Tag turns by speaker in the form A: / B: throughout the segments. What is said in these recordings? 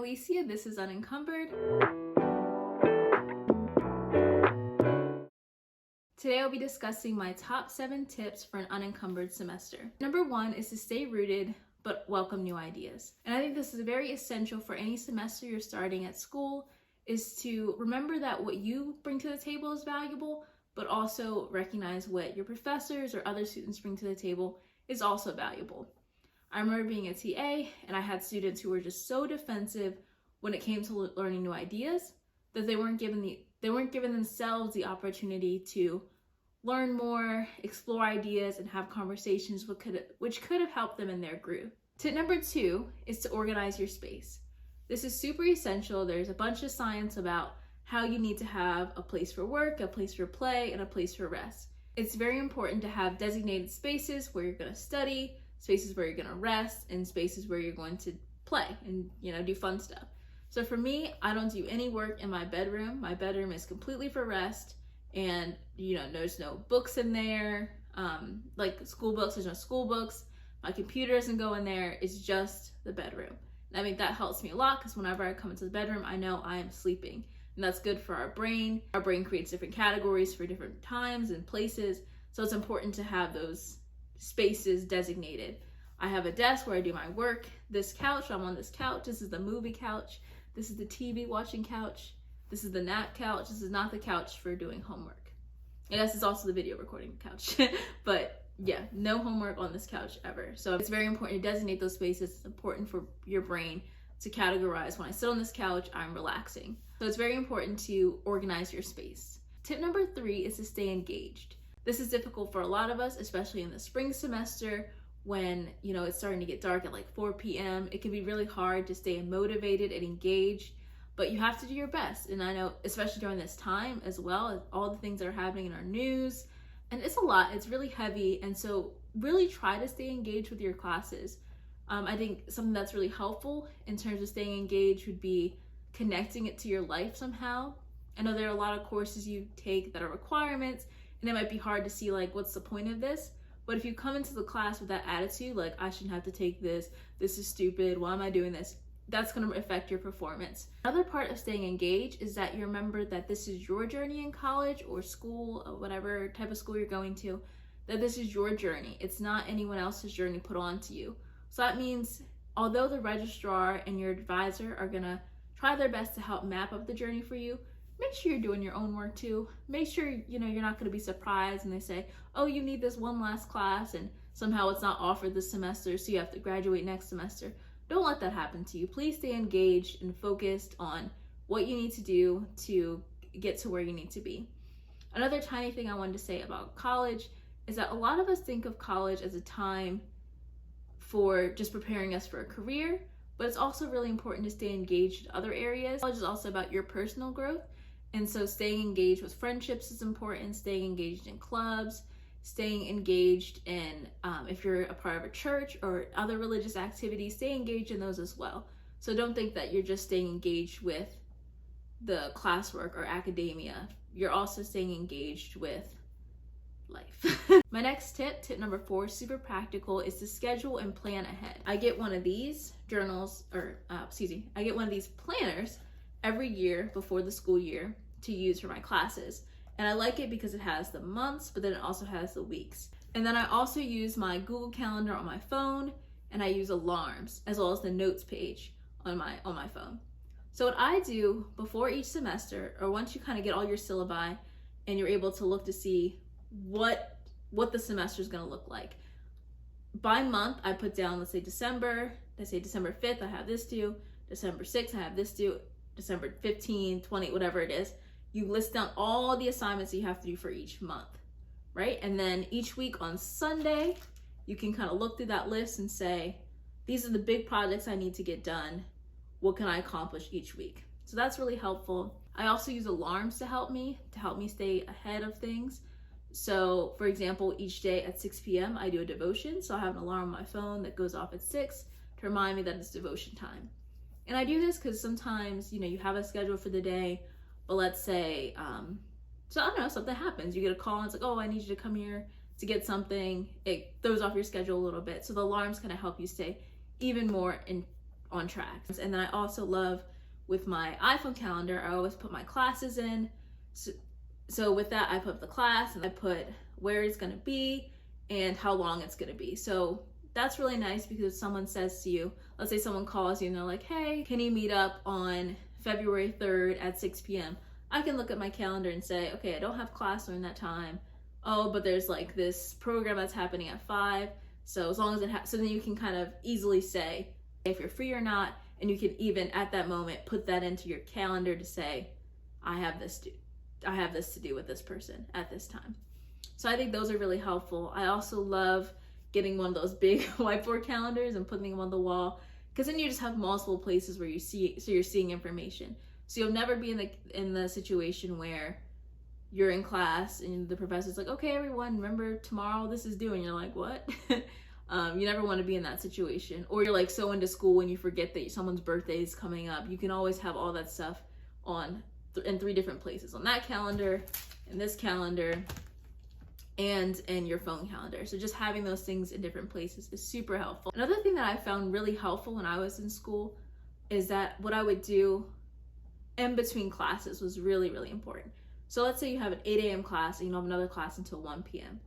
A: Alicia, this is Unencumbered. Today I'll be discussing my top 7 tips for an unencumbered semester. Number 1 is to stay rooted but welcome new ideas. And I think this is very essential for any semester you're starting at school, is to remember that what you bring to the table is valuable, but also recognize what your professors or other students bring to the table is also valuable. I remember being a TA and I had students who were just so defensive when it came to learning new ideas that they weren't given themselves the opportunity to learn more, explore ideas, and have conversations which could have helped them in their group. Tip number 2 is to organize your space. This is super essential. There's a bunch of science about how you need to have a place for work, a place for play, and a place for rest. It's very important to have designated spaces where you're going to study, spaces where you're going to rest, and spaces where you're going to play and do fun stuff. So for me, I don't do any work in my bedroom. My bedroom is completely for rest, and there's no books in there, like school books. There's no school books. My computer doesn't go in there. It's just the bedroom. And I think that helps me a lot because whenever I come into the bedroom, I know I am sleeping, and that's good for our brain. Our brain creates different categories for different times and places, so it's important to have those spaces designated. I have a desk where I do my work. This couch, I'm on this couch. This is the movie couch. This is the TV watching couch. This is the nap couch. This is not the couch for doing homework. And this is also the video recording couch. But yeah, no homework on this couch ever. So it's very important to designate those spaces. It's important for your brain to categorize, when I sit on this couch, I'm relaxing. So it's very important to organize your space. Tip number 3 is to stay engaged. This is difficult for a lot of us, especially in the spring semester when, it's starting to get dark at like 4 p.m. It can be really hard to stay motivated and engaged, but you have to do your best. And I know, especially during this time as well, all the things that are happening in our news, and it's a lot, it's really heavy. And so really try to stay engaged with your classes. I think something that's really helpful in terms of staying engaged would be connecting it to your life somehow. I know there are a lot of courses you take that are requirements, and it might be hard to see like, what's the point of this? But if you come into the class with that attitude, like, I shouldn't have to take this is stupid, why am I doing this? That's going to affect your performance. Another part of staying engaged is that you remember that this is your journey in college or school, or whatever type of school you're going to, that this is your journey. It's not anyone else's journey put onto you. So that means, although the registrar and your advisor are going to try their best to help map up the journey for you, make sure you're doing your own work too. Make sure, you're not going to be surprised and they say, oh, you need this one last class and somehow it's not offered this semester, so you have to graduate next semester. Don't let that happen to you. Please stay engaged and focused on what you need to do to get to where you need to be. Another tiny thing I wanted to say about college is that a lot of us think of college as a time for just preparing us for a career, but it's also really important to stay engaged in other areas. College is also about your personal growth. And so staying engaged with friendships is important, staying engaged in clubs, staying engaged in, if you're a part of a church or other religious activities, stay engaged in those as well. So don't think that you're just staying engaged with the classwork or academia. You're also staying engaged with life. My next tip number 4, super practical, is to schedule and plan ahead. I get one of these I get one of these planners every year before the school year to use for my classes. And I like it because it has the months, but then it also has the weeks. And then I also use my Google Calendar on my phone, and I use alarms as well as the notes page on my phone. So what I do before each semester, or once you kind of get all your syllabi and you're able to look to see what the semester is going to look like. By month, I put down, let's say December 5th, I have this due. December 6th, I have this due. December 15, 20, whatever it is. You list down all the assignments you have to do for each month, right? And then each week on Sunday, you can kind of look through that list and say, these are the big projects I need to get done. What can I accomplish each week? So that's really helpful. I also use alarms to help me stay ahead of things. So for example, each day at 6 p.m. I do a devotion. So I have an alarm on my phone that goes off at 6 to remind me that it's devotion time. And I do this because sometimes, you have a schedule for the day, but let's say, so I don't know, something happens. You get a call and it's like, oh, I need you to come here to get something. It throws off your schedule a little bit. So the alarm's going to help you stay even more on track. And then I also love with my iPhone calendar, I always put my classes in. So with that, I put the class and I put where it's going to be and how long it's going to be. So that's really nice because if someone says to you, let's say someone calls you and they're like, hey, can you meet up on February 3rd at 6 p.m.? I can look at my calendar and say, okay, I don't have class during that time. Oh, but there's like this program that's happening at 5. So as long as so then you can kind of easily say if you're free or not, and you can even at that moment put that into your calendar to say, I have this to do with this person at this time. So I think those are really helpful. I also love getting one of those big whiteboard calendars and putting them on the wall, because then you just have multiple places where you see, so you're seeing information. So you'll never be in the situation where you're in class and the professor's like, okay, everyone, remember tomorrow this is due, and you're like, what? You never want to be in that situation. Or you're like so into school when you forget that someone's birthday is coming up. You can always have all that stuff in 3 different places, on that calendar, in this calendar, and in your phone calendar. So just having those things in different places is super helpful. Another thing that I found really helpful when I was in school is that what I would do in between classes was really, really important. So let's say you have an 8 a.m. class and you don't have another class until 1 p.m.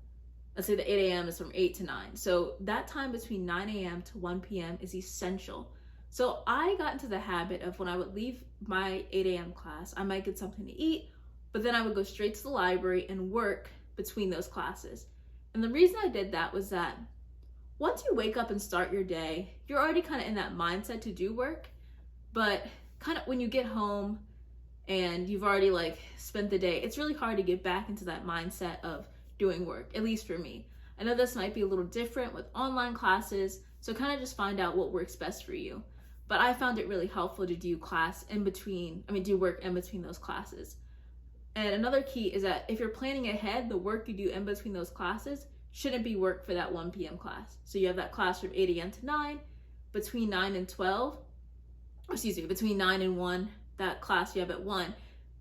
A: Let's say the 8 a.m. is from 8 to 9. So that time between 9 a.m. to 1 p.m. is essential. So I got into the habit of when I would leave my 8 a.m. class, I might get something to eat, but then I would go straight to the library and work between those classes. And the reason I did that was that once you wake up and start your day, you're already kind of in that mindset to do work, but kind of when you get home and you've already like spent the day, it's really hard to get back into that mindset of doing work, at least for me. I know this might be a little different with online classes, so kind of just find out what works best for you. But I found it really helpful to do do work in between those classes. And another key is that if you're planning ahead, the work you do in between those classes shouldn't be work for that 1 p.m. class. So you have that class from 8 a.m. to 9, between 9 and 1, that class you have at 1,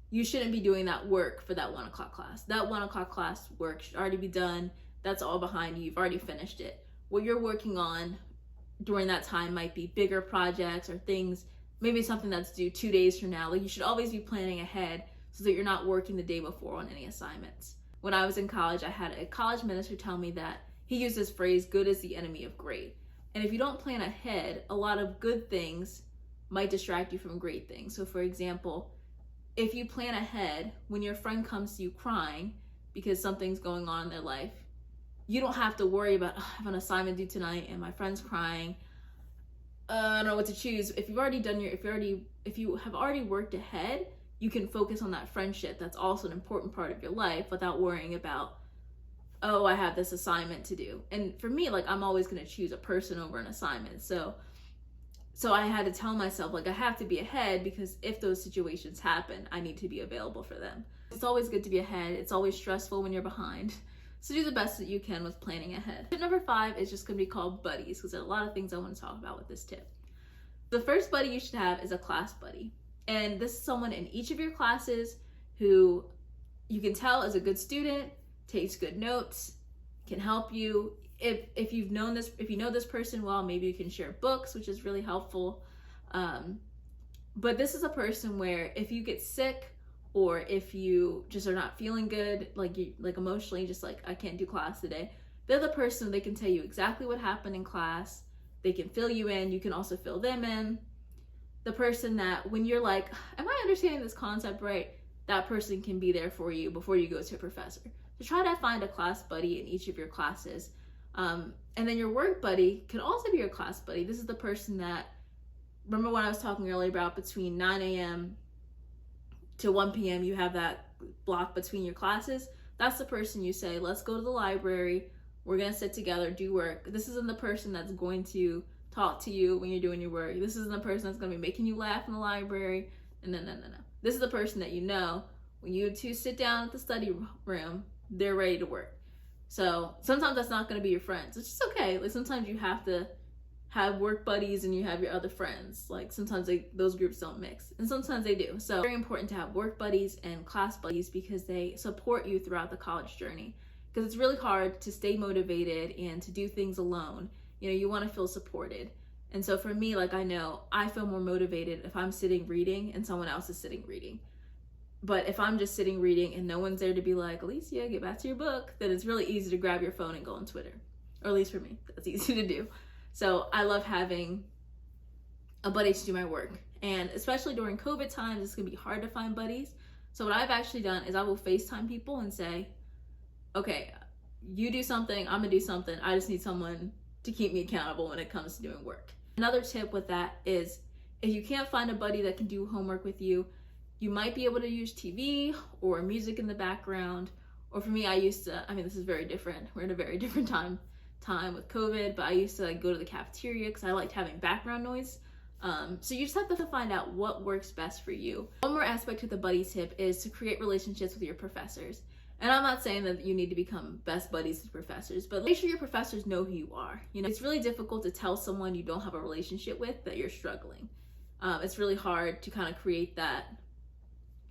A: you shouldn't be doing that work for that 1 o'clock class. That 1 o'clock class work should already be done. That's all behind you. You've already finished it. What you're working on during that time might be bigger projects or things, maybe something that's due 2 days from now. Like you should always be planning ahead so that you're not working the day before on any assignments. When I was in college, I had a college minister tell me that he used this phrase, good is the enemy of great. And if you don't plan ahead, a lot of good things might distract you from great things. So for example, if you plan ahead, when your friend comes to you crying because something's going on in their life, you don't have to worry about, I have an assignment due tonight and my friend's crying. I don't know what to choose. If you have already worked ahead, you can focus on that friendship. That's also an important part of your life without worrying about, oh, I have this assignment to do. And for me, like I'm always going to choose a person over an assignment. So I had to tell myself, like, I have to be ahead because if those situations happen, I need to be available for them. It's always good to be ahead. It's always stressful when you're behind. So do the best that you can with planning ahead. Tip number 5 is just going to be called buddies, because there are a lot of things I want to talk about with this tip. The first buddy you should have is a class buddy. And this is someone in each of your classes who you can tell is a good student, takes good notes, can help you. If you know this person well, maybe you can share books, which is really helpful. But this is a person where if you get sick or if you just are not feeling good, like emotionally, just like I can't do class today, they're the person they can tell you exactly what happened in class. They can fill you in. You can also fill them in. The person that when you're like, am I understanding this concept right? That person can be there for you before you go to a professor. So try to find a class buddy in each of your classes. And then your work buddy can also be your class buddy. This is the person that, remember when I was talking earlier about between 9 a.m. to 1 p.m. you have that block between your classes. That's the person you say, let's go to the library. We're going to sit together, do work. This isn't the person that's going to talk to you when you're doing your work. This isn't the person that's going to be making you laugh in the library. No. This is the person that you know when you two sit down at the study room, they're ready to work. So sometimes that's not going to be your friends. It's just okay. Like sometimes you have to have work buddies and you have your other friends. Like sometimes those groups don't mix, and sometimes they do. So very important to have work buddies and class buddies because they support you throughout the college journey. Because it's really hard to stay motivated and to do things alone. You know, you want to feel supported. And so for me, like, I know I feel more motivated if I'm sitting reading and someone else is sitting reading. But if I'm just sitting reading and no one's there to be like, Alicia, get back to your book, then it's really easy to grab your phone and go on Twitter. Or at least for me, that's easy to do. So I love having a buddy to do my work. And especially during COVID times, it's gonna be hard to find buddies. So what I've actually done is I will FaceTime people and say, okay, you do something, I'm gonna do something. I just need someone to keep me accountable when it comes to doing work. Another tip with that is if you can't find a buddy that can do homework with you, you might be able to use TV or music in the background. Or for me, this is very different. We're in a very different time with COVID, but I used to go to the cafeteria because I liked having background noise. So you just have to find out what works best for you. One more aspect to the buddy tip is to create relationships with your professors. And I'm not saying that you need to become best buddies with professors, but make sure your professors know who you are. It's really difficult to tell someone you don't have a relationship with that you're struggling. It's really hard to kind of create that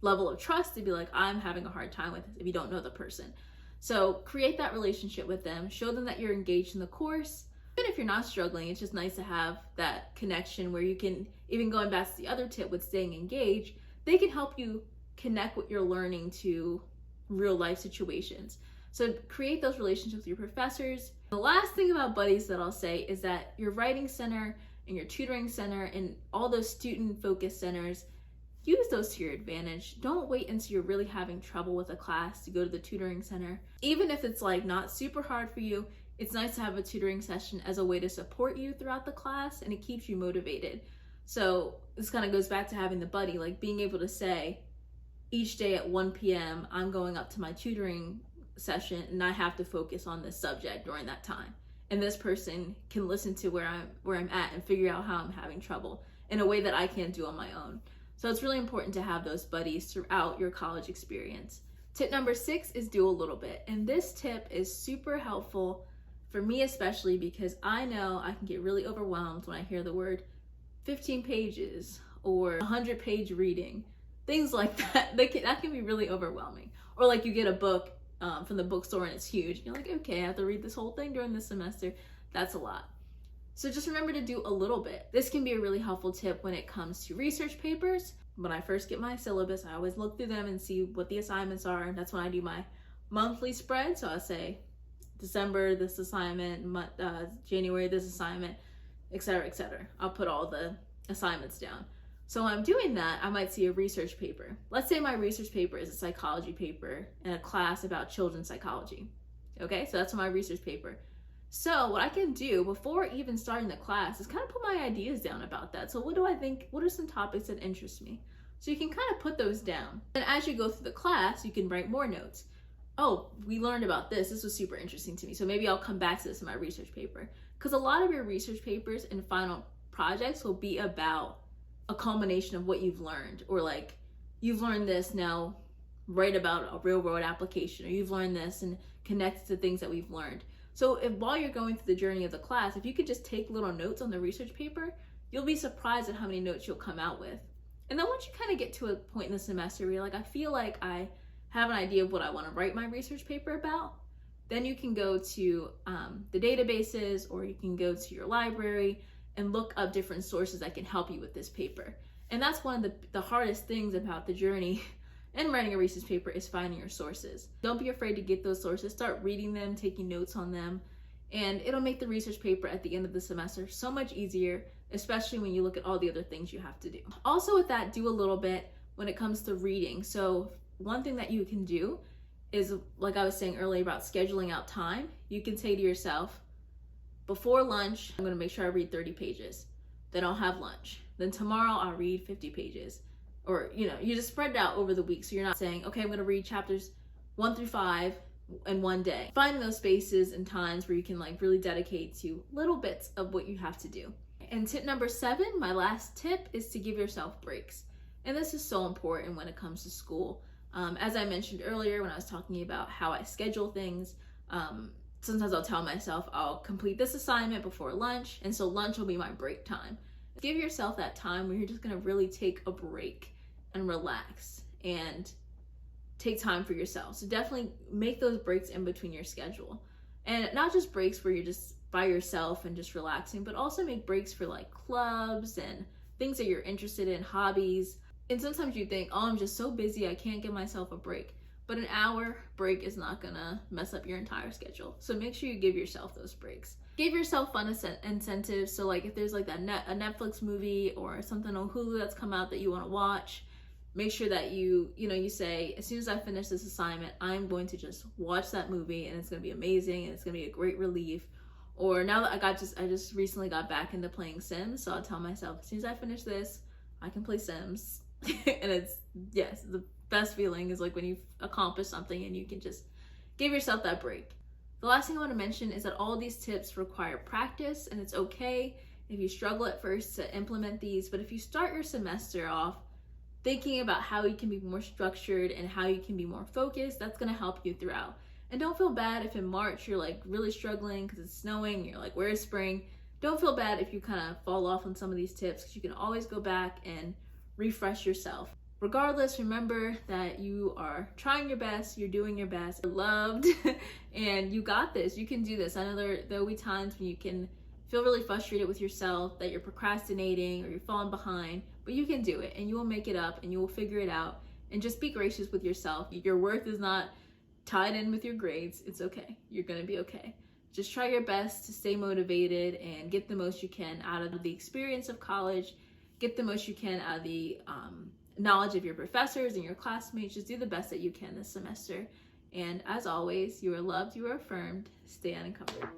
A: level of trust to be like, I'm having a hard time with this if you don't know the person. So create that relationship with them, show them that you're engaged in the course. Even if you're not struggling, it's just nice to have that connection where you can, even going back to the other tip with staying engaged, they can help you connect what you're learning to real life situations. So create those relationships with your professors. The last thing about buddies that I'll say is that your writing center and your tutoring center and all those student focused centers, use those to your advantage. Don't wait until you're really having trouble with a class to go to the tutoring center. Even if it's not super hard for you, it's nice to have a tutoring session as a way to support you throughout the class, and it keeps you motivated. So this kind of goes back to having the buddy, being able to say, each day at 1 p.m., I'm going up to my tutoring session and I have to focus on this subject during that time. And this person can listen to where I'm at and figure out how I'm having trouble in a way that I can't do on my own. So it's really important to have those buddies throughout your college experience. Tip number 6 is do a little bit. And this tip is super helpful for me, especially because I know I can get really overwhelmed when I hear the word 15 pages or 100-page reading. Things like that, that can be really overwhelming. Or you get a book from the bookstore and it's huge. You're like, okay, I have to read this whole thing during this semester. That's a lot. So just remember to do a little bit. This can be a really helpful tip when it comes to research papers. When I first get my syllabus, I always look through them and see what the assignments are. That's when I do my monthly spread. So I'll say December, this assignment, January, this assignment, etc., etc. I'll put all the assignments down. So when I'm doing that, I might see a research paper. Let's say my research paper is a psychology paper in a class about children's psychology. Okay, so that's my research paper. So what I can do before even starting the class is kind of put my ideas down about that. So what do I think? What are some topics that interest me? So you can kind of put those down. And as you go through the class, you can write more notes. Oh, we learned about this. This was super interesting to me. So maybe I'll come back to this in my research paper. Because a lot of your research papers and final projects will be about a culmination of what you've learned, or you've learned this, now write about a real world application, or you've learned this and connect it to things that we've learned. So while you're going through the journey of the class, if you could just take little notes on the research paper, you'll be surprised at how many notes you'll come out with. And then once you kind of get to a point in the semester where you're I feel like I have an idea of what I want to write my research paper about, then you can go to the databases, or you can go to your library and look up different sources that can help you with this paper. And that's one of the hardest things about the journey in writing a research paper, is finding your sources. Don't be afraid to get those sources. Start reading them, taking notes on them, and it'll make the research paper at the end of the semester so much easier, especially when you look at all the other things you have to do. Also with that, do a little bit when it comes to reading. So one thing that you can do is, like I was saying earlier about scheduling out time, you can say to yourself, before lunch, I'm gonna make sure I read 30 pages. Then I'll have lunch. Then tomorrow I'll read 50 pages. Or, you just spread it out over the week. So you're not saying, okay, I'm gonna read chapters 1 through 5 in one day. Find those spaces and times where you can really dedicate to little bits of what you have to do. And tip number 7, my last tip, is to give yourself breaks. And this is so important when it comes to school. As I mentioned earlier when I was talking about how I schedule things, sometimes I'll tell myself I'll complete this assignment before lunch, and so lunch will be my break time. Give yourself that time where you're just gonna really take a break and relax and take time for yourself. So definitely make those breaks in between your schedule. And not just breaks where you're just by yourself and just relaxing, but also make breaks for like clubs and things that you're interested in, hobbies. And sometimes you think, oh, I'm just so busy, I can't give myself a break. But an hour break is not gonna mess up your entire schedule. So make sure you give yourself those breaks. Give yourself fun incentives. So like if there's like a Netflix movie or something on Hulu that's come out that you wanna watch, make sure that you say, as soon as I finish this assignment, I'm going to just watch that movie and it's gonna be amazing and it's gonna be a great relief. Or now that I just recently got back into playing Sims, so I'll tell myself, as soon as I finish this, I can play Sims. And it's, yes, the best feeling is like when you've accomplished something and you can just give yourself that break. The last thing I want to mention is that all these tips require practice, and it's okay if you struggle at first to implement these, but if you start your semester off thinking about how you can be more structured and how you can be more focused, that's going to help you throughout. And don't feel bad if in March you're like really struggling because it's snowing, you're like, where's spring? Don't feel bad if you kind of fall off on some of these tips, because you can always go back and refresh yourself. Regardless, remember that you are trying your best, you're doing your best, you're loved, and you got this. You can do this. I know there will be times when you can feel really frustrated with yourself, that you're procrastinating or you're falling behind, but you can do it and you will make it up and you will figure it out. And just be gracious with yourself. Your worth is not tied in with your grades. It's okay. You're going to be okay. Just try your best to stay motivated and get the most you can out of the experience of college. Get the most you can out of the knowledge of your professors and your classmates. Just do the best that you can this semester. And as always, you are loved, you are affirmed. Stay unencumbered.